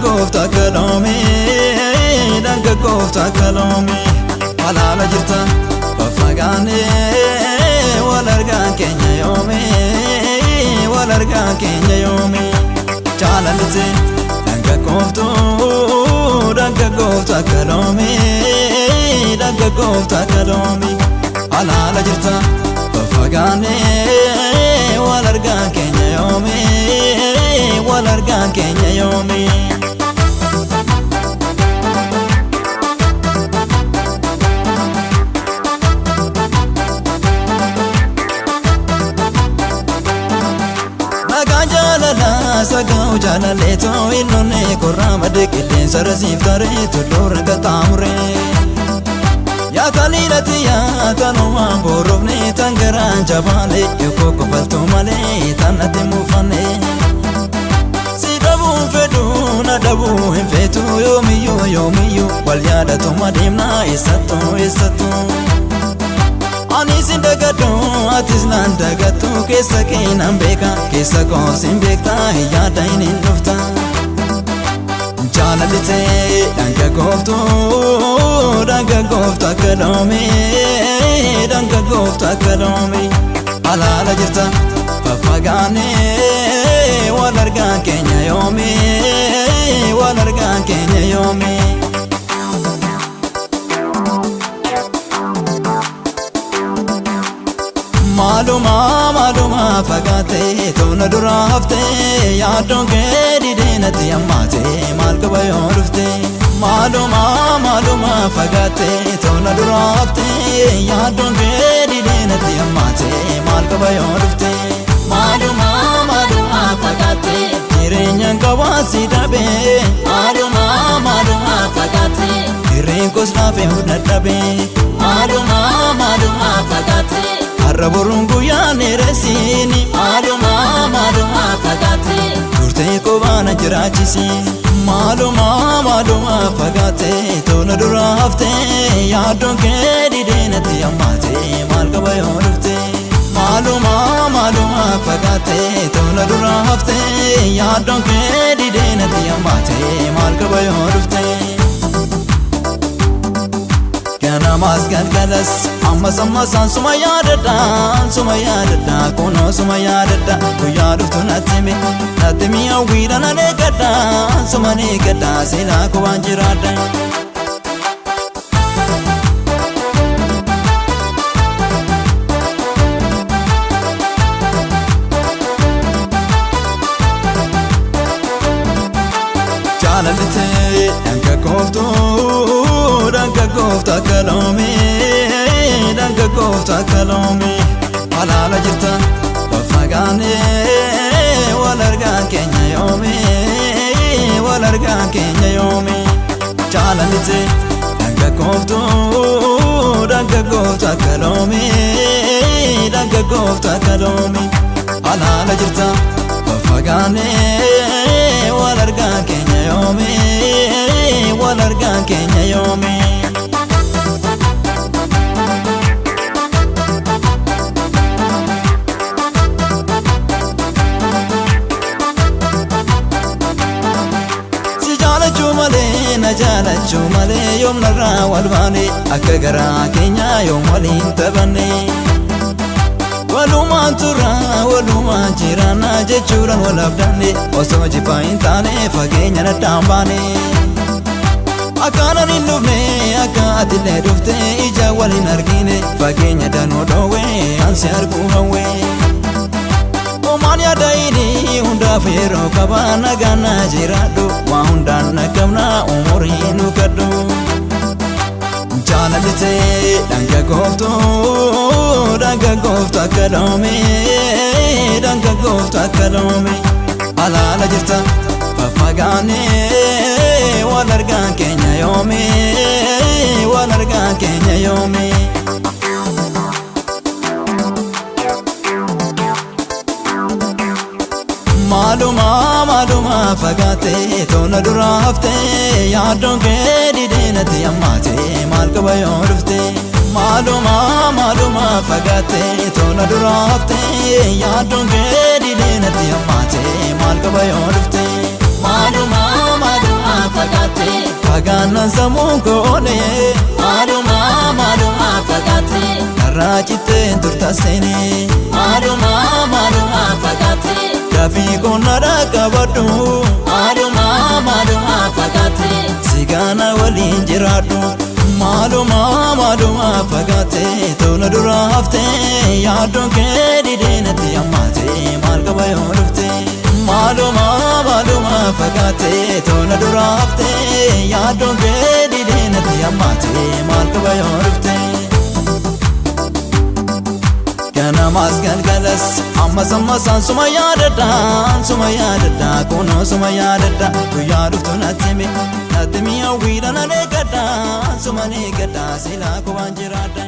kofta kalome danga kofta kalome halala jirta fafagane walarga kenya yome chalalite danga kofta kalome halala jirta fafagane walarga kenya yome Sagau jala leto inone korama dekilin sarasif tare tulur katamure ya kalilati ya tanuma borofne tangaran jabale yuko kofalto male tanate mufane sidabu fedu na dabu fetu yomiyo walyada to madimna isato Ani sindagatu atis nandagatu kesa keenan beka kesa kosin bekta yada inin lufta Jaalalite danga kofta kalome halala jirta fafagane walarga kenya yome Maluma fagate tona durafte yaadon gedi denati ammate mal kabayo rufte Maluma fagate tona durafte yaadon gedi denati ammate mal kabayo rufte Maluma fagate jireenyan kawasi dabe Maluma fagate jireen kosnafe hudadabe Maluma fagate Arraborungu ya neresini Maluma fagate Turte kobana jirachisi Maluma fagate Tona durafte Yaadon kedi denati ammate Mal kabayo rufte Maluma fagate Tona durafte Yaadon kedi denati ammate Mal kabayo rufte Maskan kalas ammasan sumayadada kono sumayadada kuyaduftu natimi awira nanegada sumanegada sila kubanjirada Jaalalite danga kofta kalome halala jirta fafagane walarga kenya yome Jaalalite danga kofta kalome halala jirta fafagane walarga kenya yome Jalachu male yom narra walbane akka gara kenya yom walin tabane waluma jirana jechuran walabdane osoo jipa intane fageenya na dambane akana nindufne akka atile dufte ija walin argine fageenya dano dowe ansi argu hawe Omani adaini hunda fero kabana gana jirado wa hunda nakamna umurinu kadu Jaalalite danga kofta kalome halala jirta fafagane walarga kenya yome Maluma fagate tona durafte yaadon gedi denati ammate mal kabayo rufte maaluma fagaatee tola dura haftee yaaduun kee didee natti hammaatee maal qaba yoo dhuftee. Maaluma fagaatee fagaannan sammuu koo oolee. Maaluma fagaatee narraa cittee turta seenee. Maaluma fagaatee dafii koonadha qabadhu. Maaluma fagaatee sigaana waliin jiraadhu. Maaluma fagaatee tola dura haftee yaaduun kee didee natti hammaatee maal qaba yoo dhuftee. Maaluma fagaatee tola dura haftee yaaduun kee didee natti hammaatee maal qaba yoo dhuftee. Ganamas galgalas ammasaan suma yaadadha kunoo suma yaadadha guyyaa dhuftu natti himi hawwiidhaan adeegadha suma neegadha silaa kubaan jiraadha.